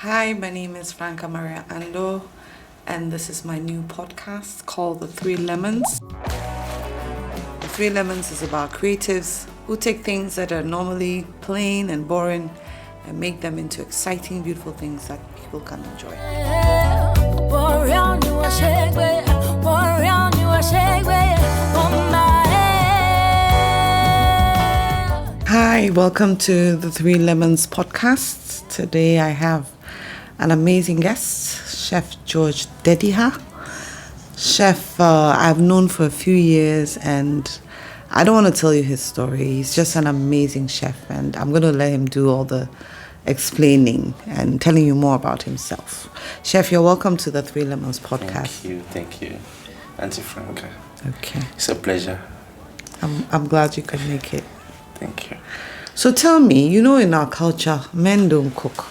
Hi, my name is Franka-Maria and this is my new podcast called The Three Lemons. The Three Lemons is about creatives who take things that are normally plain and boring and make them into exciting, beautiful things that people can enjoy. Hi, welcome to the Three Lemons podcast. Today I have an amazing guest, Chef George Dediha. Chef, I've known for a few years and I don't want to tell you his story. He's just an amazing chef and I'm going to let him do all the explaining and telling you more about himself. Chef, you're welcome to the Three Lemons podcast. Thank you. Auntie Franka. Okay. It's a pleasure. I'm glad you could make it. Thank you. So tell me, in our culture, men don't cook.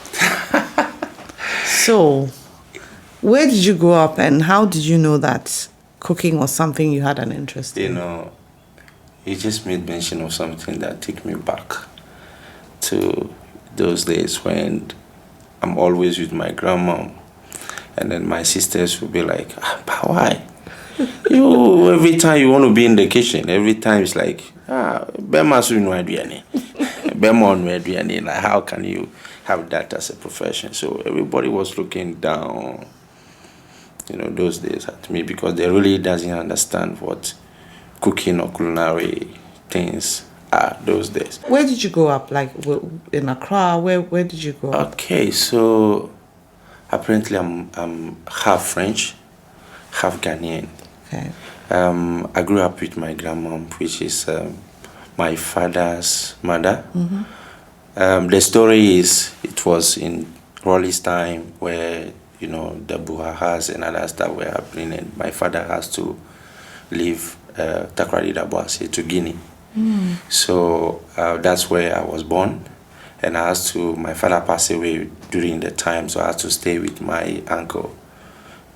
So, where did you grow up and how did you know that cooking was something you had an interest in? You just made mention of something that took me back to those days when I'm always with my grandma. And then my sisters would be like, but why? Every time you want to be in the kitchen, every time it's like, like, how can you have that as a profession? So everybody was looking down, those days at me because they really doesn't understand what cooking or culinary things are those days. Where did you grow up? Like in Accra? Where did you grow up? Okay, so apparently I'm half French, half Ghanaian. Okay. I grew up with my grandma, which is my father's mother. Mm-hmm. The story is it was in Relais time where the buhahas and other stuff were happening, and my father has to leave Takoradi to Guinea. So that's where I was born, and my father passed away during the time, so I had to stay with my uncle.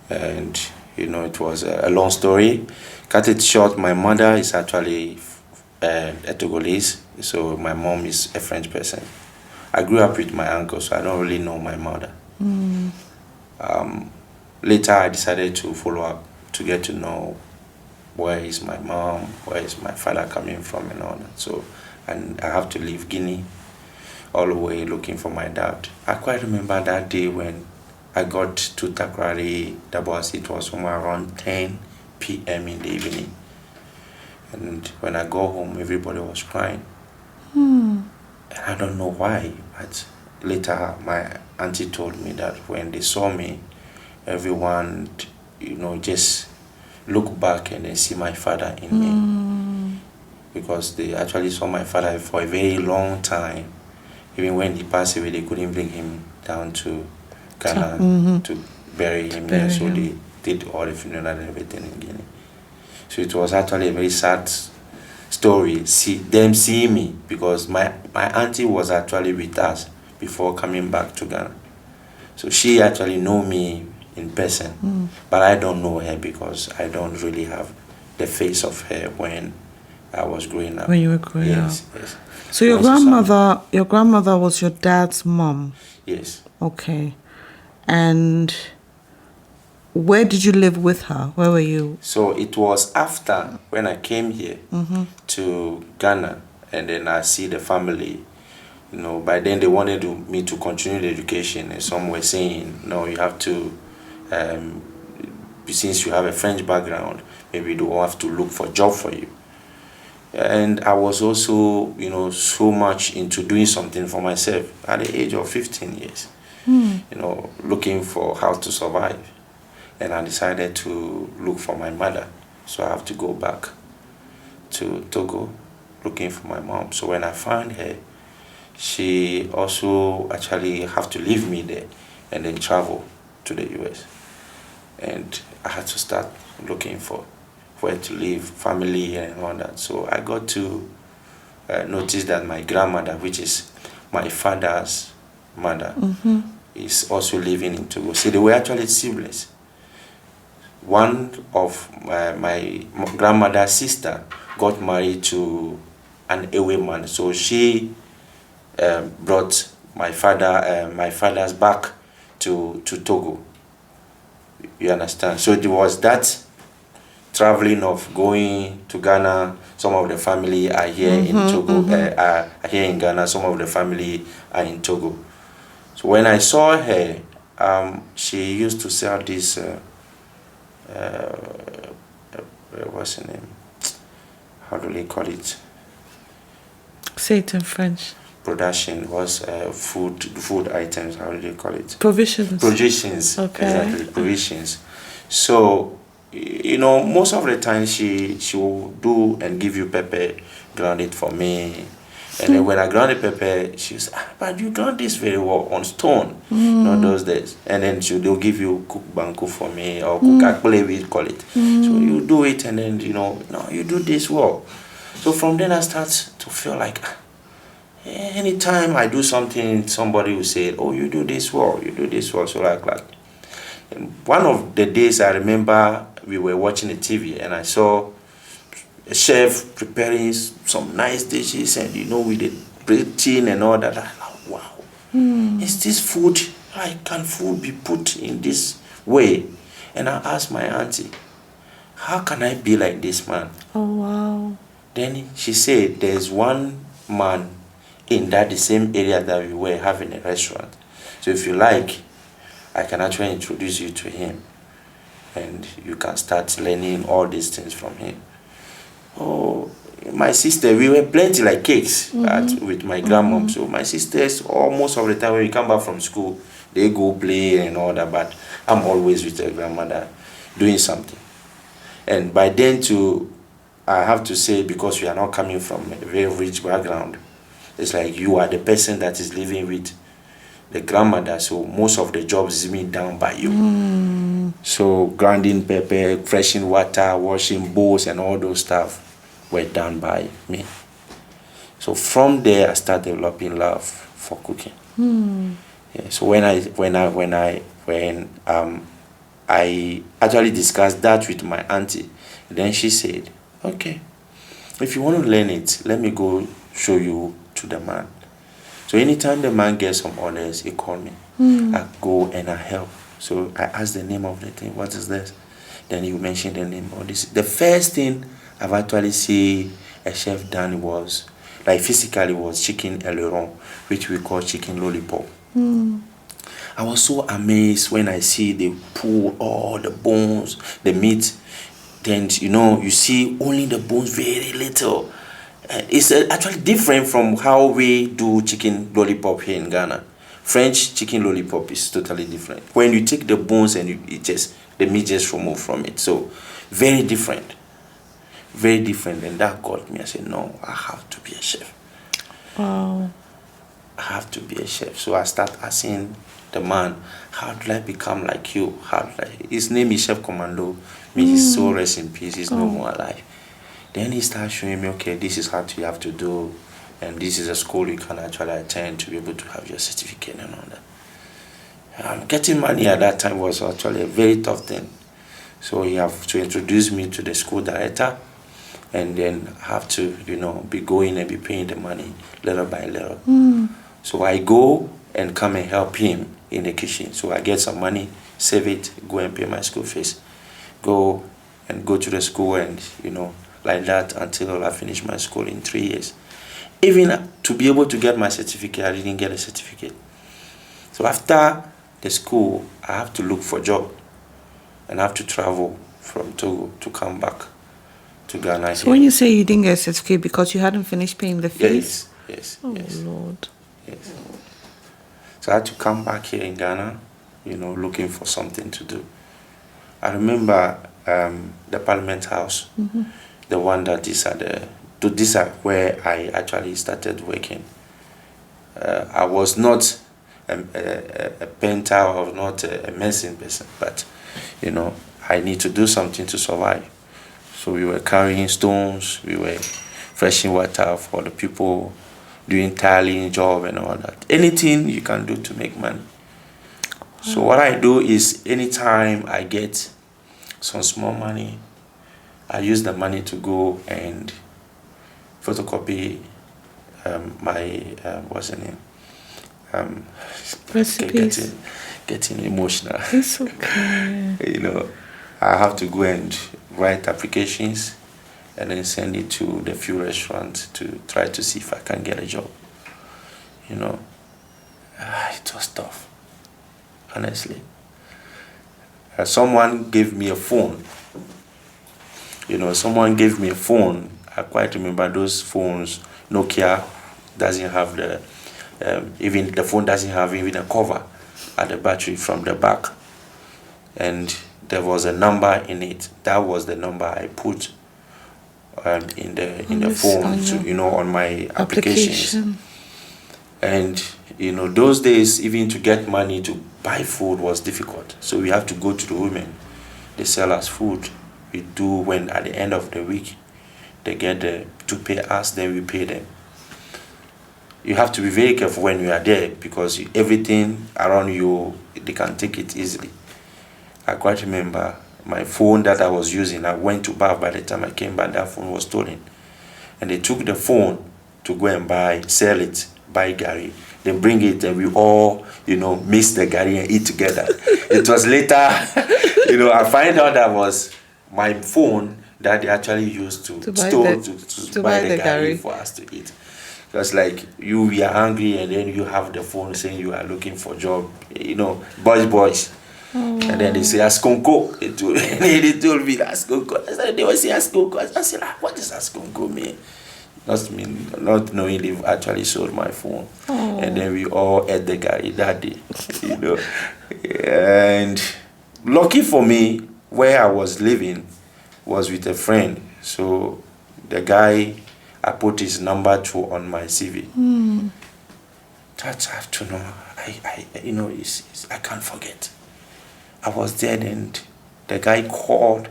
And it was a long story. Cut it short, my mother is actually a Togolese, so my mom is a French person. I grew up with my uncle, so I don't really know my mother. Later, I decided to follow up to get to know where is my mom, where is my father coming from and all that. So, and I have to leave Guinea all the way looking for my dad. I quite remember that day when I got to Takoradi, it was somewhere around 10 p.m. in the evening. And when I go home, everybody was crying. And I don't know why, but later my auntie told me that when they saw me, everyone, just look back and they see my father in me. Because they actually saw my father for a very long time. Even when he passed away, they couldn't bring him down to Ghana to bury him there. So they did all the funeral and everything in Guinea. So it was actually a very sad story, them seeing me, because my auntie was actually with us before coming back to Ghana. So she actually know me in person, but I don't know her because I don't really have the face of her when I was growing up. When you were growing up? Yes. So your grandmother was your dad's mom? Yes. Okay. And where did you live with her? Where were you? So it was after when I came here to Ghana, and then I see the family. By then they wanted me to continue the education, and some were saying, no, you have to, since you have a French background, maybe they will have to look for a job for you. And I was also, so much into doing something for myself at the age of 15 years, looking for how to survive. And I decided to look for my mother. So I have to go back to Togo looking for my mom. So when I found her, she also actually have to leave me there and then travel to the US. And I had to start looking for where to live, family and all that. So I got to notice that my grandmother, which is my father's mother, is also living in Togo. So they were actually siblings. One of my grandmother's sister got married to an away man, so she brought my father's back to Togo. You understand? So there was that traveling of going to Ghana. Some of the family are here in Togo, are here in Ghana. Some of the family are in Togo. So when I saw her, she used to sell this, what's her name? How do they call it? Say it in French. Production was food items. How do they call it? Provisions. Provisions. Okay. Exactly, provisions. So, you know, most of the time she will do and give you pepper, ground it for me. And then when I ground the pepper, she was, but you ground this very well on stone. You know, those days. And then they'll give you cook banku for me, or cook akpele, we call it. So you do it, and then, you know, no, you do this well. So from then I start to feel like, anytime I do something, somebody will say, oh, you do this well, you do this well. So like and one of the days I remember we were watching the TV, and I saw a chef preparing some nice dishes, and you know, with the bread and all that. I'm like, wow, is this food? Like, can food be put in this way? And I asked my auntie, how can I be like this man? Oh, wow. Then she said, there's one man in that the same area that we were having a restaurant. So if you like, I can actually introduce you to him, and you can start learning all these things from him. Oh, my sister, we were plenty like cakes with my grandmom. So my sisters, almost all the time when we come back from school, they go play and all that, but I'm always with the grandmother doing something. And by then too, I have to say, because we are not coming from a very rich background, it's like you are the person that is living with the grandmother, so most of the jobs is being done by you. So grinding pepper, freshening water, washing bowls, and all those stuff were done by me. So from there, I started developing love for cooking. Yeah, so when I actually discussed that with my auntie, then she said, okay, if you want to learn it, let me go show you to the man. So anytime the man gets some orders, he call me. I go and I help. So I ask the name of the thing. What is this? Then you mention the name of this. The first thing I've actually seen a chef done was, like physically, was chicken aileron, which we call chicken lollipop. I was so amazed when I see they pull all the bones, the meat. Then, you know, you see only the bones, very little. It's actually different from how we do chicken lollipop here in Ghana. French chicken lollipop is totally different. When you take the bones and the meat just removed from it. So very different. Very different. And that got me. I said, no, I have to be a chef. Wow. I have to be a chef. So I start asking the man, how do I become like you? His name is Chef Commando. May his soul rest in peace. He's no more alive. Then he starts showing me, okay, this is what you have to do, and this is a school you can actually attend to be able to have your certificate and all that. Getting money at that time was actually a very tough thing. So you have to introduce me to the school director, and then have to, you know, be going and be paying the money little by little. So I go and come and help him in the kitchen. So I get some money, save it, go and pay my school fees. Go to the school, and, you know, like that until I finished my school in 3 years. Even to be able to get my certificate, I didn't get a certificate. So after the school, I have to look for a job, and I have to travel from Togo to come back to Ghana. So when you say you didn't get a certificate because you hadn't finished paying the fees? Yes. Oh, Lord. Yes. So I had to come back here in Ghana, you know, looking for something to do. I remember the Parliament House, the one that is these are where I actually started working. I was not a painter, I was not a medicine person, but, you know, I need to do something to survive. So we were carrying stones, we were freshening water for the people, doing tiling job and all that. Anything you can do to make money. So what I do is, anytime I get some small money, I use the money to go and photocopy my what's the name? Recipes. Getting emotional. It's okay. You know, I have to go and write applications and then send it to the few restaurants to try to see if I can get a job. You know, it was tough, honestly. Someone gave me a phone. Someone gave me a phone. I quite remember those phones. Nokia doesn't have even the phone doesn't have even a cover at the battery from the back. And there was a number in it. That was the number I put in the phone on my applications. And those days, even to get money to buy food was difficult. So we have to go to the women. They sell us food. We do when at the end of the week they get to pay us, then we pay them. You have to be very careful when you are there because everything around you, they can take it easily. I quite remember my phone that I was using. I went to bath. By the time I came back, that phone was stolen. And they took the phone to go and sell it, buy gari. They bring it and we all, mix the gari and eat together. It was later, I find out that was my phone that they actually used to buy the gari for us to eat. Because like we are hungry and then you have the phone saying you are looking for a job, boys. Oh. And then they say Askonko. They told me Askonko. I said they always say Askonko. I said, what does Askonko mean? Not knowing they've actually sold my phone. Oh. And then we all ate the gari that day. And lucky for me, where I was living was with a friend. So the guy, I put his number on my CV. That afternoon, I can't forget. I was there and the guy called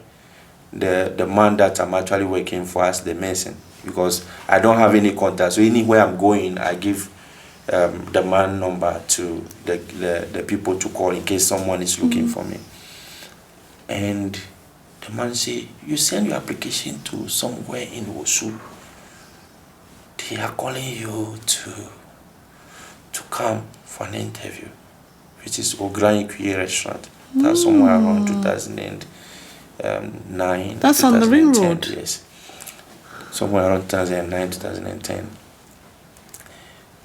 the man that I'm actually working for as the mason because I don't have any contact. So anywhere I'm going, I give the man number to the people to call in case someone is looking for me. And the man said, you send your application to somewhere in Wosu. They are calling you to come for an interview, which is Ogran Kuye restaurant. That's somewhere around 2009. That's on the ring road. Yes. Somewhere around 2009, 2010.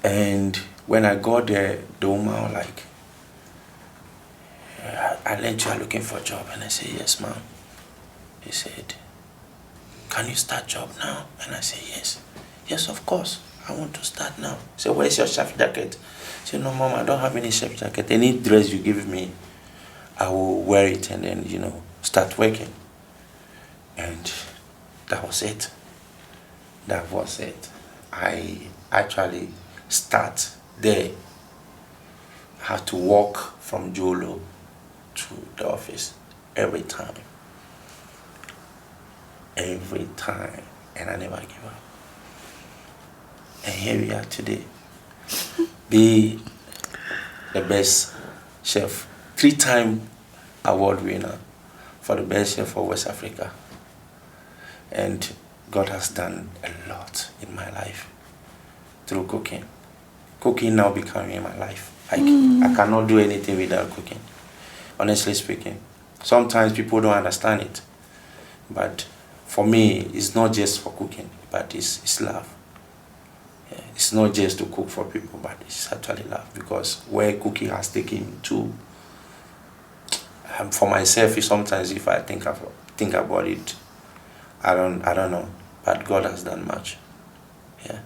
And when I got there, the woman was like, I learned you are looking for a job. And I said, yes, ma'am. He said, can you start job now? And I said, yes. Yes, of course. I want to start now. He said, where's your chef jacket? I said, no, mom, I don't have any chef jacket. Any dress you give me, I will wear it and then, start working. And that was it. That was it. I actually start there. I have to walk from Jolo to the office every time. Every time. And I never give up. And here we are today. Be the best chef. 3-time award winner for the best chef of West Africa. And God has done a lot in my life through cooking. Cooking now becoming my life. I cannot do anything without cooking. Honestly speaking. Sometimes people don't understand it. But for me, it's not just for cooking, but it's love. Yeah, it's not just to cook for people, but it's actually love. Because where cooking has taken me to, for myself, sometimes if I think about it, I don't know. But God has done much. Yeah.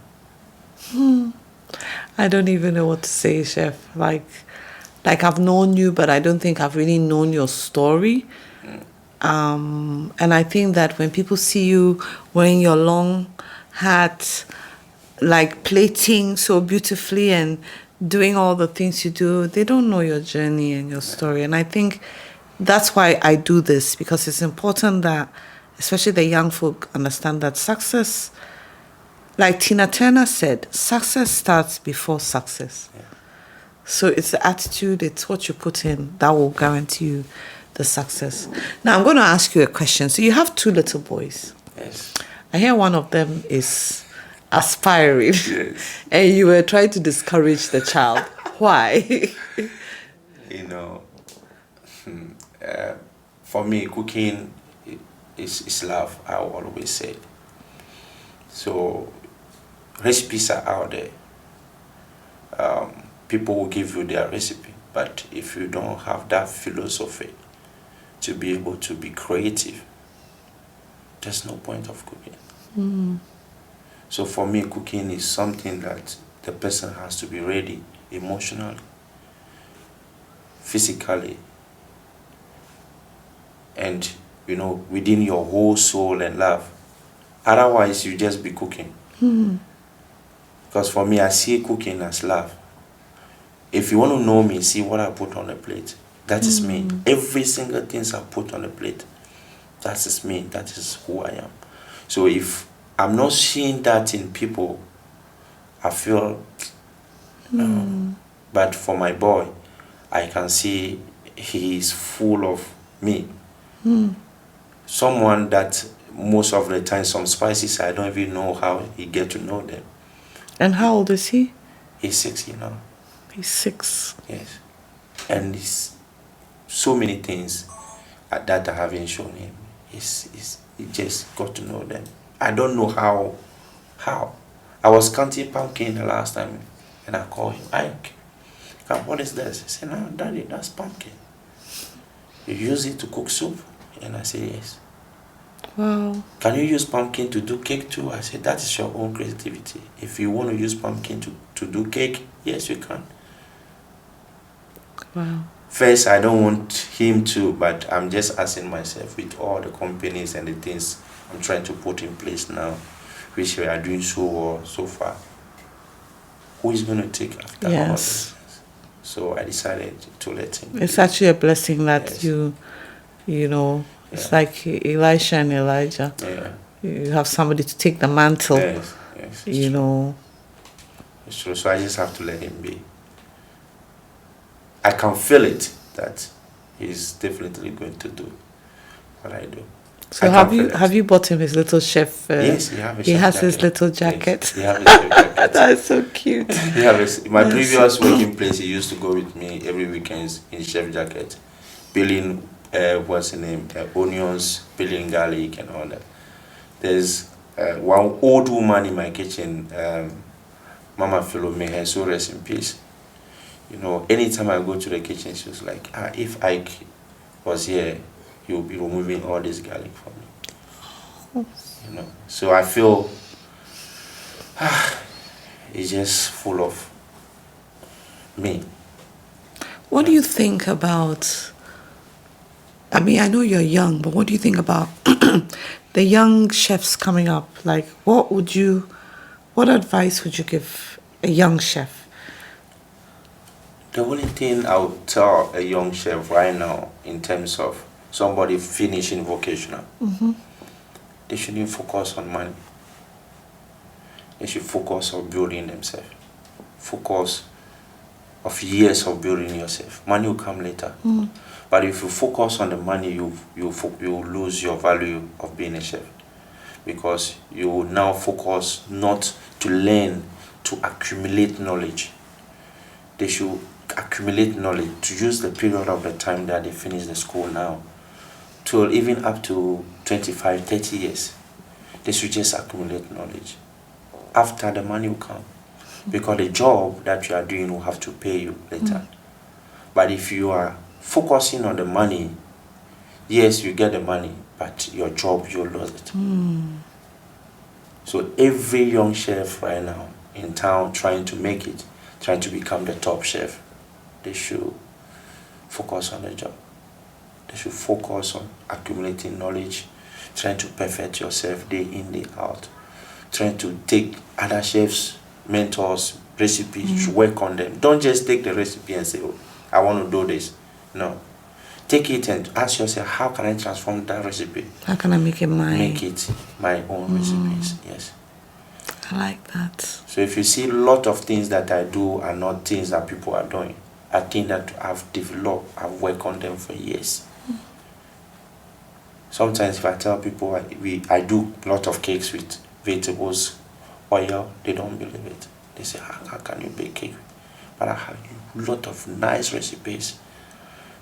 I don't even know what to say, Chef. Like I've known you, but I don't think I've really known your story. And I think that when people see you wearing your long hat, like plating so beautifully and doing all the things you do, they don't know your journey and your story. And I think that's why I do this, because it's important that especially the young folk understand that success, like Tina Turner said, success starts before success. Yeah. So it's the attitude, it's what you put in that will guarantee you the success. Now I'm going to ask you a question. So you have 2 little boys. Yes. I hear one of them is aspiring. Yes. And you were trying to discourage the child. Why? You know, for me, cooking is love, I always say. So, recipes are out there. People will give you their recipe, but if you don't have that philosophy to be able to be creative, there's no point of cooking. So for me, cooking is something that the person has to be ready emotionally, physically, and within your whole soul and love. Otherwise, you just be cooking. Because for me, I see cooking as love. If you want to know me, see what I put on the plate. That is me. Every single thing I put on the plate, that is me. That is who I am. So if I'm not seeing that in people, I feel. But for my boy, I can see he is full of me. Someone that most of the time, some spices, I don't even know how he get to know them. And how old is he? He's 6, He's 6. Yes. And it's so many things that I haven't shown him. He just got to know them. I don't know how. I was counting pumpkin the last time, and I called him, Ike, what is this? He said, no, Daddy, that's pumpkin. You use it to cook soup? And I said, yes. Wow. Can you use pumpkin to do cake too? I said, that is your own creativity. If you want to use pumpkin to do cake, yes, you can. Wow. First, I don't want him to, but I'm just asking myself, with all the companies and the things I'm trying to put in place now, which we are doing so well so far, who is going to take after all this? So I decided to let him. It's actually a blessing that Yes. it's like Elisha and Elijah. Yeah. You have somebody to take the mantle. Yes. It's true. It's true. So I just have to let him be. I can feel it that he's definitely going to do what I do. So have you bought him his little chef? Yes, he has his little jacket. Yes, he has his little jacket. That's so cute. My previous working place, he used to go with me every weekend in chef jacket, peeling what's the name, onions, peeling garlic and all that. There's one old woman in my kitchen, Mama Lomé, her soul rest in peace. Anytime I go to the kitchen, she was like, if Ike was here, he will be removing all this garlic for me. So I feel it's just full of me. What do you think about, I mean, I know you're young, but what do you think about the young chefs coming up? Like, what advice would you give a young chef? The only thing I would tell a young chef right now, in terms of somebody finishing vocational, they shouldn't focus on money. They should focus on building themselves. Focus of years of building yourself. Money will come later. But if you focus on the money, you lose your value of being a chef. Because you will now focus not to learn, to accumulate knowledge. They should accumulate knowledge, to use the period of the time that they finish the school now, to even up to 25, 30 years. They should just accumulate knowledge. After, the money will come. Because the job that you are doing will have to pay you later. But if you are focusing on the money, yes, you get the money, but your job, you lose it. So every young chef right now in town trying to make it, trying to become the top chef, they should focus on the job. They should focus on accumulating knowledge, trying to perfect yourself day in, day out, trying to take other chefs, mentors, recipes, work on them. Don't just take the recipe and say, I want to do this. No. Take it and ask yourself, how can I transform that recipe? How can I make it mine? Make it my own recipes, yes. I like that. So if you see a lot of things that I do are not things that people are doing, I think that I've developed, I've worked on them for years. Sometimes if I tell people I do a lot of cakes with vegetables, oil, they don't believe it. They say, how can you bake cake but I have a lot of nice recipes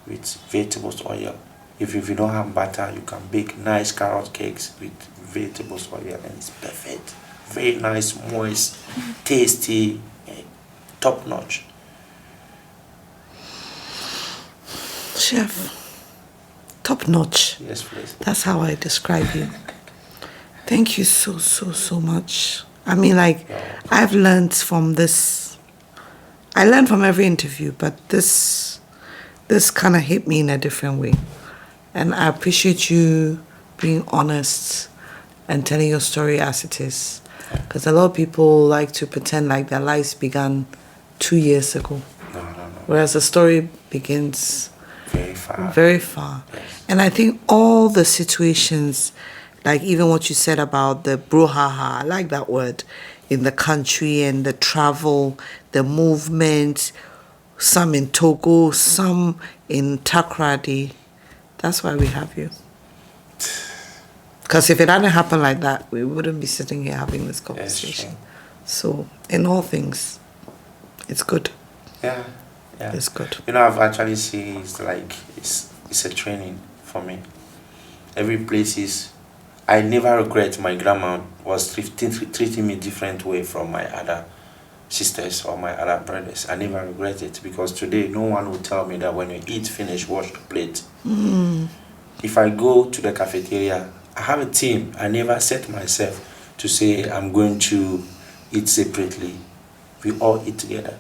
with vegetables oil. If you don't have butter, you can bake nice carrot cakes with vegetables oil, and it's perfect. Very nice, moist, tasty, top notch. Chef, top notch. Yes, please. That's how I describe you. Thank you so much. I mean, like, I've learned from this. I learned from every interview, but this kind of hit me in a different way. And I appreciate you being honest and telling your story as it is. Because a lot of people like to pretend like their lives began 2 years ago. No. Whereas the story begins Very far. very far. Yes. And I think all the situations, like even what you said about the brouhaha, I like that word, in the country and the travel, the movement, some in Togo, some in Takoradi. That's why we have you. Because if it hadn't happened like that, we wouldn't be sitting here having this conversation. So, in all things, it's good. Yeah. It's good. You know, I've actually seen it's a training for me. Every place is. I never regret my grandma was treating me different way from my other sisters or my other brothers. I never regret it, because today no one will tell me that when you eat finish, wash the plate. If I go to the cafeteria, I have a team. I never set myself to say I'm going to eat separately. We all eat together.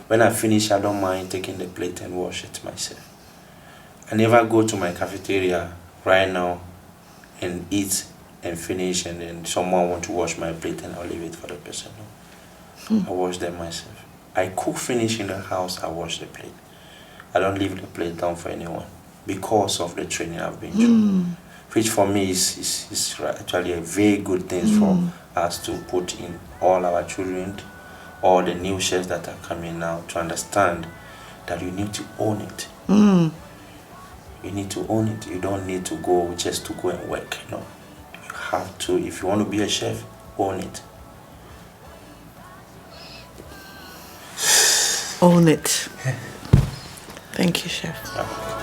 When I finish, I don't mind taking the plate and wash it myself. I never go to my cafeteria right now and eat and finish, and then someone want to wash my plate and I'll leave it for the person. No. I wash them myself. I cook finish in the house, I wash the plate. I don't leave the plate down for anyone because of the training I've been through. Which for me is actually a very good thing for us to put in all our children, all the new chefs that are coming now, to understand that you need to own it. You need to own it. You don't need to go just to go and work. No, you have to. If you want to be a chef, own it. Own it. Thank you, Chef. Yeah.